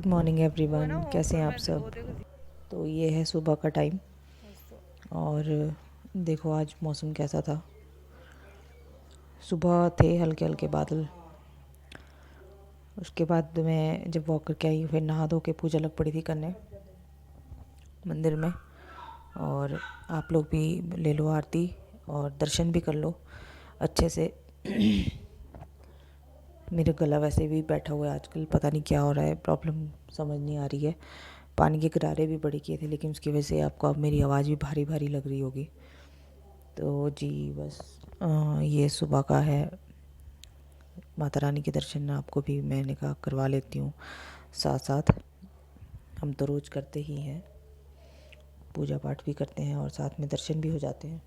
Good morning everyone, कैसे हैं आप सब। तो ये है सुबह का टाइम और देखो आज मौसम कैसा था। सुबह थे हल्के हल्के बादल। उसके बाद मैं जब वॉक करके आई फिर नहा धो के पूजा लग पड़ी थी करने मंदिर में। और आप लोग भी ले लो आरती और दर्शन भी कर लो अच्छे से। मेरा गला वैसे भी बैठा हुआ है आजकल, पता नहीं क्या हो रहा है, प्रॉब्लम समझ नहीं आ रही है। पानी के गरारे भी बड़े किए थे लेकिन उसकी वजह से आपको अब मेरी आवाज़ भी भारी भारी लग रही होगी। तो जी बस ये सुबह का है। माता रानी के दर्शन आपको भी मैंने कहा करवा लेती हूँ साथ साथ। हम तो रोज़ करते ही हैं, पूजा पाठ भी करते हैं और साथ में दर्शन भी हो जाते हैं।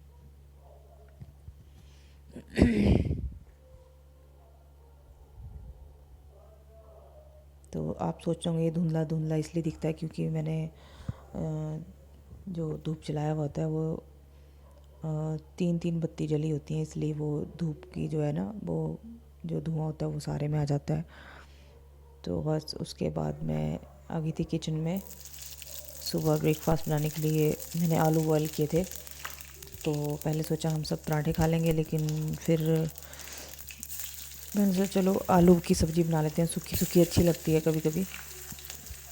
तो आप सोच रहे होंगे ये धुंधला धुंधला इसलिए दिखता है क्योंकि मैंने जो धूप जलाया हुआ होता है वो 3 बत्ती जली होती हैं, इसलिए वो धूप की जो है ना वो जो धुआं होता है वो सारे में आ जाता है। तो बस उसके बाद मैं आ गई थी किचन में। सुबह ब्रेकफास्ट बनाने के लिए मैंने आलू बॉयल किए थे। तो पहले सोचा हम सब पराठे खा लेंगे, लेकिन फिर मैंने सोचा चलो आलू की सब्ज़ी बना लेते हैं, सूखी सूखी अच्छी लगती है कभी कभी।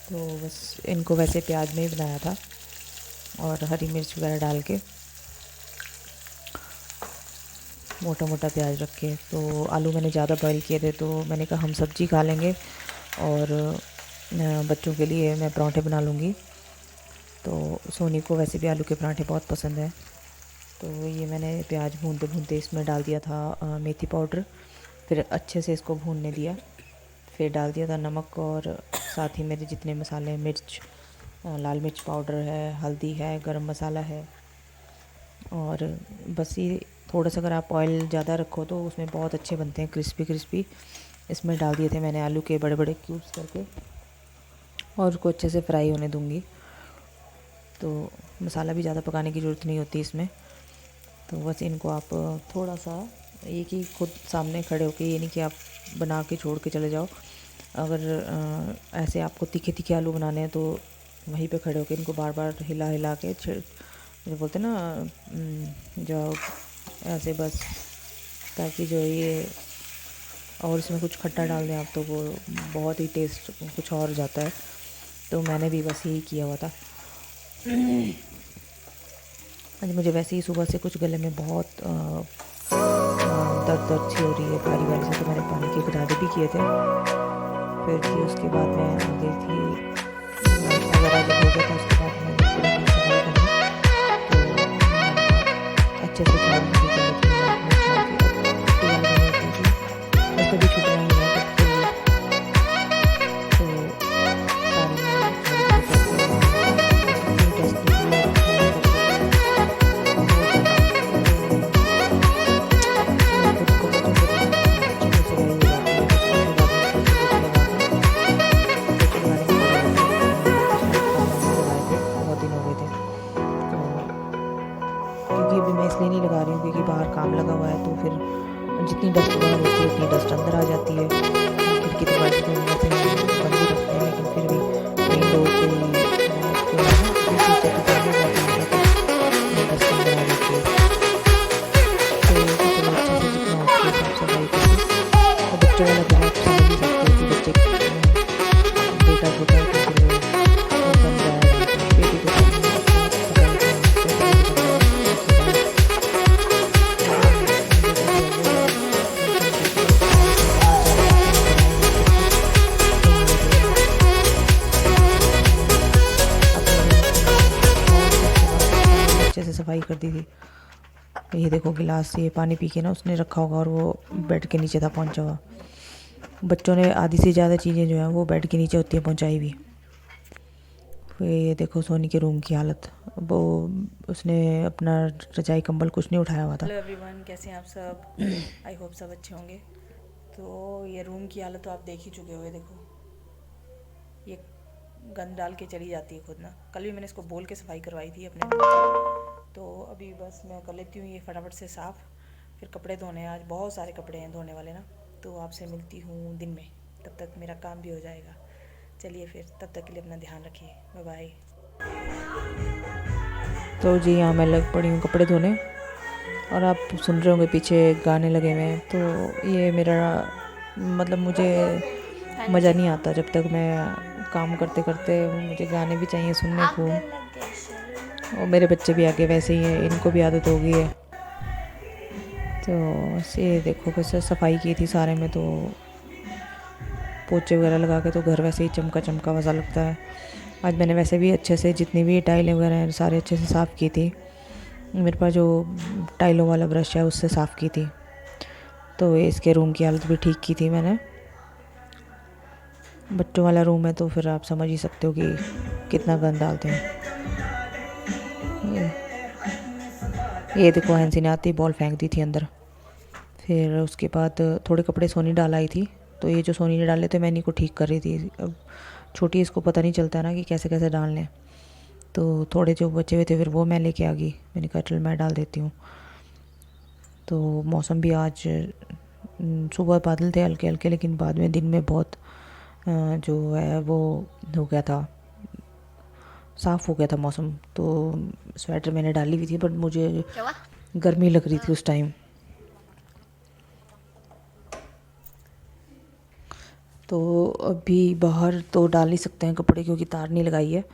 तो बस इनको वैसे प्याज में ही बनाया था और हरी मिर्च वगैरह डाल के मोटा मोटा प्याज रख के। तो आलू मैंने ज़्यादा बॉईल किए थे तो मैंने कहा हम सब्ज़ी खा लेंगे और बच्चों के लिए मैं पराठे बना लूँगी। तो सोनी को वैसे भी आलू के पराठे बहुत पसंद है। तो ये मैंने प्याज भूनते भूनते इसमें डाल दिया था मेथी पाउडर। फिर अच्छे से इसको भूनने दिया, फिर डाल दिया था नमक और साथ ही मेरे जितने मसाले, मिर्च, लाल मिर्च पाउडर है, हल्दी है, गरम मसाला है। और बस ये थोड़ा सा अगर आप ऑयल ज़्यादा रखो तो उसमें बहुत अच्छे बनते हैं, क्रिस्पी क्रिस्पी। इसमें डाल दिए थे मैंने आलू के बड़े बड़े क्यूब्स करके और उसको अच्छे से फ्राई होने दूँगी। तो मसाला भी ज़्यादा पकाने की ज़रूरत नहीं होती इसमें। तो बस इनको आप थोड़ा सा एक ही खुद सामने खड़े होके, ये नहीं कि आप बना के छोड़ के चले जाओ। अगर ऐसे आपको तीखे तीखे आलू बनाने हैं तो वहीं पे खड़े होके इनको बार बार हिला हिला के जो बोलते हैं ना जो ऐसे बस, ताकि जो ये और इसमें कुछ खट्टा डाल दें आप तो वो बहुत ही टेस्ट कुछ और जाता है। तो मैंने भी बस यही किया हुआ था। आज मुझे वैसे ही सुबह से कुछ गले में बहुत दर्द दर्द सी हो रही है भारी भारी से, तो मैंने पानी के गरारे भी किए थे। फिर जी उसके बाद मैं आ गई थी, नाश्ता वगैरह जब हो गया था उसके बाद मैंने पूरा अपनी सफाई करनी। तो अच्छे से झाड़ू भी कर लेती हूँ, मुँह झाड़ के। अब छुट्टी वाले दिन होती थी, वैसे भी छुट्टियाँ ही हैं बट फिर भी तो सारे में झाड़ू झाड़ू करके और अपनी डस्ट भी क्लियर क्लीन कर लेती हूँ। बहुत ज़्यादा मैं खुद को बच्चों को देखती हूँ, बच्चों को सिलाई हो जाती है, बच्चों के बाद में पोछे पोछे लगा के पोछे लगाने में पड़े रहते हैं। पिछले हफ्ता मैंने नहीं लगाए थे, बहुत दिन हो गए थे। तो क्योंकि अभी मैं इसलिए नहीं लगा रही हूँ क्योंकि बाहर काम लगा हुआ है, तो फिर जितनी डस्ट बाहर होती है उतनी डस्ट अंदर आ जाती है। खिड़की दरवाजे तो वैसे हम बंद ही रखते हैं, लेकिन फिर भी मेन डोर पे जो है ना जो फीचर के सामने जाते हैं तो डस्ट अंदर आ जाती है। तो कि चलो अच्छे से जितना हो सके साफ़ सफाई करके। और बच्चों वाला घर आप समझ ही सकते हो कि बच्चे बेटा छोटा है तो फिर वो बन जाया डालते हैं। बेटी तो खैर नहीं, उसको पता है कि हम कैसे कैसे करना है। तो उसके बाद बेटा जो है वो दर्शन करके और फिर बाहर जाएगा तो अंदर आएगा फिर कुछ नहीं लगेगा। तो मैंने अपने रूम की और सबके बाद सारी अच्छे से सफाई कर दी थी। ये देखो गिलास ये पानी पी के ना उसने रखा होगा और वो बेड के नीचे था पहुंचा हुआ। बच्चों ने आधी से ज़्यादा चीज़ें जो हैं वो बेड के नीचे होती है पहुंचाई भी। फिर ये देखो सोनी के रूम की हालत, वो उसने अपना रजाई कंबल कुछ नहीं उठाया हुआ था। हेलो एवरीवन, कैसे हैं आप सब। आई होप सब अच्छे होंगे। तो ये रूम की हालत तो आप देख ही चुके होंगे। देखो ये गंद डाल के चली जाती है खुद ना। कल भी मैंने इसको बोल के सफाई करवाई थी अपने रूम की। तो अभी बस मैं कर लेती हूँ ये फटाफट से साफ़, फिर कपड़े धोने हैं। आज बहुत सारे कपड़े हैं धोने वाले ना। तो आपसे मिलती हूँ दिन में, तब तक मेरा काम भी हो जाएगा। चलिए फिर, तब तक के लिए अपना ध्यान रखिए। Bye bye. तो जी यहाँ मैं लग पड़ी हूँ कपड़े धोने, और आप सुन रहे होंगे पीछे गाने लगे हुए हैं। तो ये मेरा मतलब मुझे मज़ा नहीं आता जब तक मैं काम करते करते मुझे गाने भी चाहिए सुनने को। और मेरे बच्चे भी आगे वैसे ही है, इनको भी आदत हो गई है। तो ये देखो कैसे सफाई की थी सारे में, तो पोछे वगैरह लगा के तो घर वैसे ही चमका चमका वैसा लगता है। आज मैंने वैसे भी अच्छे से जितनी भी टाइलें वगैरह हैं सारे अच्छे से साफ़ की थी। मेरे पास जो टाइलों वाला ब्रश है उससे साफ़ की थी। तो इसके रूम की हालत भी ठीक की थी मैंने। बच्चों वाला रूम है तो फिर आप समझ ही सकते हो कि कितना गंद डालते हैं। ये देखो हैंसी ने आती बॉल फेंक दी थी अंदर। फिर उसके बाद थोड़े कपड़े सोनी डाल आई थी, तो ये जो सोनी ने डाले थे मैं इन्हीं को ठीक कर रही थी। अब छोटी इसको पता नहीं चलता है ना कि कैसे कैसे डालने हैं, तो थोड़े जो बचे हुए थे फिर वो मैं लेके आ गई। मैंने कहा चल मैं डाल देती हूँ। तो मौसम भी आज सुबह बादल थे हल्के हल्के, लेकिन बाद में दिन में बहुत जो है वो हो गया था, साफ़ हो गया था मौसम। तो स्वेटर मैंने डाली हुई थी बट मुझे गर्मी लग रही थी उस टाइम। तो अभी बाहर तो डाल नहीं सकते हैं कपड़े क्योंकि तार नहीं लगाई है,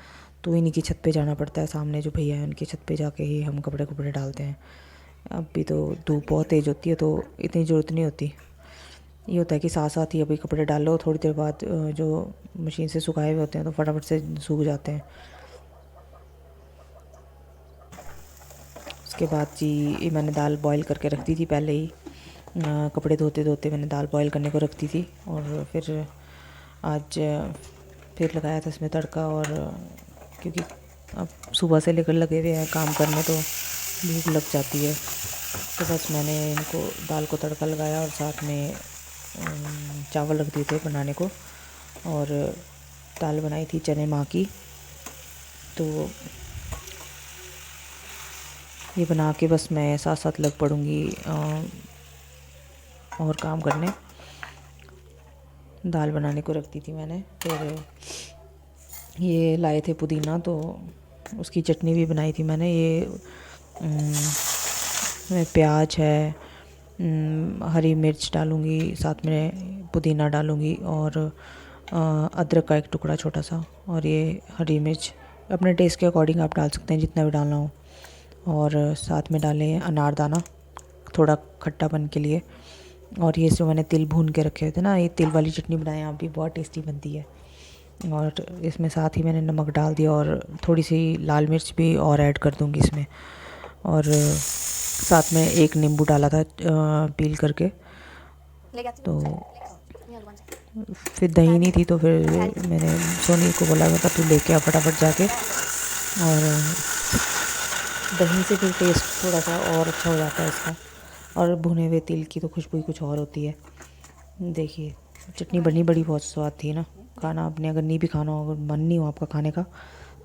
तो इन्हीं की छत पे जाना पड़ता है। सामने जो भैया हैं उनकी छत पे जाके ही हम कपड़े डालते हैं। अभी तो धूप बहुत तेज़ होती है तो इतनी ज़रूरत नहीं होती। ये होता है कि साथ साथ ही अभी कपड़े डाल लो, थोड़ी देर बाद जो मशीन से सुखाए हुए होते हैं तो फटाफट से सूख जाते हैं। उसके बाद जी मैंने दाल बॉईल करके रख दी थी पहले ही। कपड़े धोते धोते मैंने दाल बॉईल करने को रख दी थी, और फिर आज फिर लगाया था इसमें तड़का। और क्योंकि अब सुबह से लेकर लगे हुए हैं काम करने तो भूख लग जाती है, तो बस मैंने इनको दाल को तड़का लगाया और साथ में चावल रख दिए थे बनाने को। और दाल बनाई थी चने माँ की, तो ये बना के बस मैं साथ साथ लग पड़ूँगी और काम करने। दाल बनाने को रख दी थी मैंने। फिर ये लाए थे पुदीना, तो उसकी चटनी भी बनाई थी मैंने। ये प्याज है, हरी मिर्च डालूँगी, साथ में पुदीना डालूँगी, और अदरक का एक टुकड़ा छोटा सा, और ये हरी मिर्च अपने टेस्ट के अकॉर्डिंग आप डाल सकते हैं जितना भी डालना हो। और साथ में डालें अनारदाना थोड़ा खट्टापन के लिए। और ये जो मैंने तिल भून के रखे हुए थे ना, ये तिल वाली चटनी बनाएं आप भी, बहुत टेस्टी बनती है। और इसमें साथ ही मैंने नमक डाल दिया, और थोड़ी सी लाल मिर्च भी और ऐड कर दूँगी इसमें। और साथ में एक नींबू डाला था पील करके। तो फिर दही नहीं थी तो फिर मैंने सोनी को बोला था तू लेके आ फटाफट जाके। और दही से फिर टेस्ट थोड़ा सा और अच्छा हो जाता है इसका। और भुने हुए तिल की तो खुशबू ही कुछ और होती है। देखिए चटनी बनी बड़ी बहुत स्वाद थी ना। खाना आपने अगर नहीं भी खाना हो, अगर मन नहीं हो आपका खाने का,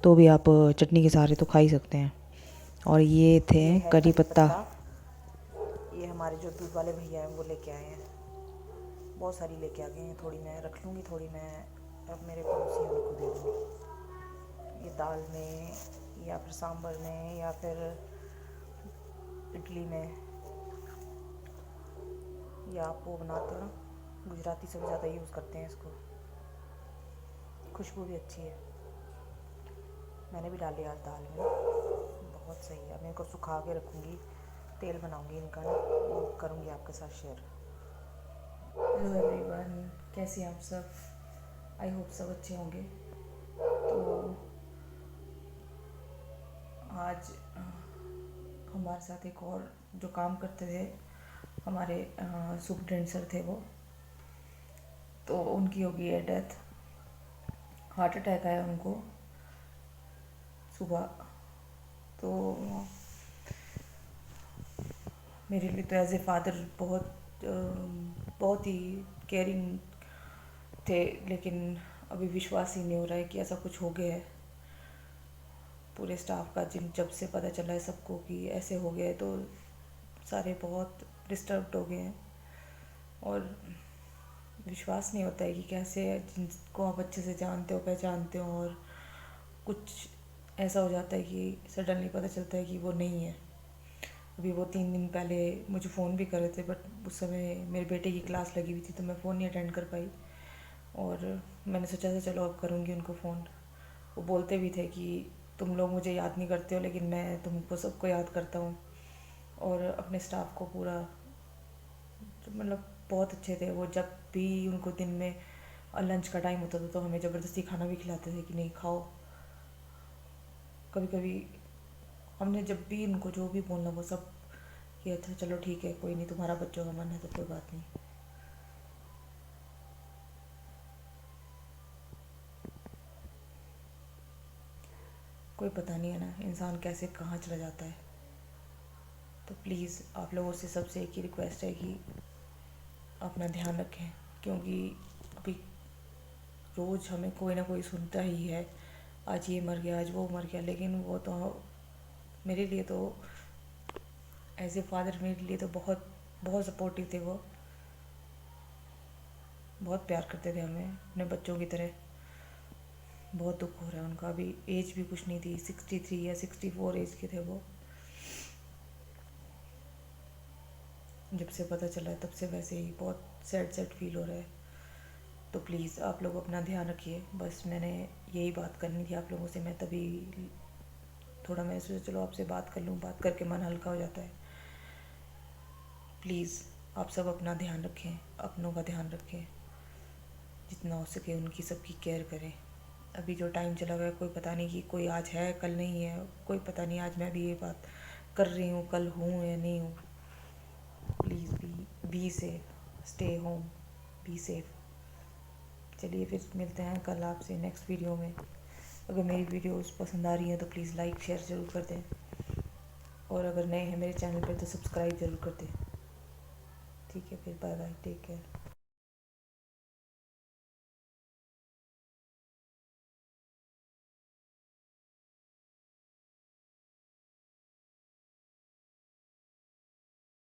तो भी आप चटनी के सहारे तो खा ही सकते हैं। और ये थे करी पत्ता। ये हमारे जो दूध वाले भैया हैं वो लेके आए हैं, बहुत सारी लेके आ गए हैं। थोड़ी मैं रख लूँगी, थोड़ी मैं अब मेरे पड़ोसियों को दे दूँगी। ये दाल में या फिर सांभर में या फिर इडली में, या आप वो बनाते हो ना, गुजराती सब ज़्यादा यूज़ करते हैं इसको। खुशबू भी अच्छी है। मैंने भी डाली आज दाल में, बहुत सही है। मैं इनको सुखा के रखूँगी, तेल बनाऊँगी इनका ना, वो करूँगी आपके साथ शेयर। हेलो एवरीवन, कैसे हैं आप सब? आई होप सब अच्छे होंगे। तो आज हमारे साथ एक और जो काम करते थे हमारे सुपरटेंडेंट सर थे वो, तो उनकी हो गई है डेथ। हार्ट अटैक आया उनको सुबह। तो मेरे लिए तो एज ए फादर बहुत ही केयरिंग थे, लेकिन अभी विश्वास ही नहीं हो रहा है कि ऐसा कुछ हो गया है। पूरे स्टाफ का जब से पता चला है सबको कि ऐसे हो गया है, तो सारे बहुत डिस्टर्ब्ड हो गए हैं। और विश्वास नहीं होता है कि कैसे जिनको आप अच्छे से जानते हो पहचानते हो और कुछ ऐसा हो जाता है कि सडनली पता चलता है कि वो नहीं है। अभी वो 3 दिन पहले मुझे फ़ोन भी कर रहे थे, बट उस समय मेरे बेटे की क्लास लगी हुई थी तो मैं फ़ोन नहीं अटेंड कर पाई। और मैंने सोचा था चलो अब करूँगी उनको फ़ोन। वो बोलते भी थे कि तुम लोग मुझे याद नहीं करते हो लेकिन मैं तुमको सबको याद करता हूँ। और अपने स्टाफ को पूरा, मतलब बहुत अच्छे थे वो। जब भी उनको दिन में लंच का टाइम होता था तो हमें ज़बरदस्ती खाना भी खिलाते थे कि नहीं खाओ। कभी कभी हमने जब भी उनको जो भी बोलना वो सब किया था। चलो ठीक है, कोई नहीं, तुम्हारा बच्चों का मन है तो कोई बात नहीं। कोई पता नहीं है ना इंसान कैसे कहाँ चला जाता है। तो प्लीज़ आप लोगों से सबसे एक ही रिक्वेस्ट है कि अपना ध्यान रखें, क्योंकि अभी रोज़ हमें कोई ना कोई सुनता ही है, आज ये मर गया, आज वो मर गया। लेकिन वो तो मेरे लिए तो एज ए फादर मेरे लिए तो बहुत बहुत सपोर्टिव थे वो। बहुत प्यार करते थे हमें अपने बच्चों की तरह। बहुत दुख हो रहा है उनका। अभी एज भी कुछ नहीं थी, 63 या 64 एज के थे वो। जब से पता चला है तब से वैसे ही बहुत सैड सैड फील हो रहा है। तो प्लीज़ आप लोग अपना ध्यान रखिए। बस मैंने यही बात करनी थी आप लोगों से। मैं तभी थोड़ा मैं सोचा चलो आपसे बात कर लूँ, बात करके मन हल्का हो जाता है। प्लीज़ आप सब अपना ध्यान रखें, अपनों का ध्यान रखें, जितना हो सके उनकी सबकी केयर करें। अभी जो टाइम चला गया कोई पता नहीं कि कोई आज है कल नहीं है, कोई पता नहीं। आज मैं भी ये बात कर रही हूँ, कल हूँ या नहीं हूँ। Please be safe, stay home, be safe. चलिए फिर मिलते हैं कल आपसे नेक्स्ट वीडियो में। अगर मेरी वीडियोस पसंद आ रही हैं तो प्लीज़ लाइक शेयर ज़रूर कर दें, और अगर नए हैं मेरे चैनल पर तो सब्सक्राइब ज़रूर कर दें। ठीक है फिर, बाय बाय, टेक केयर।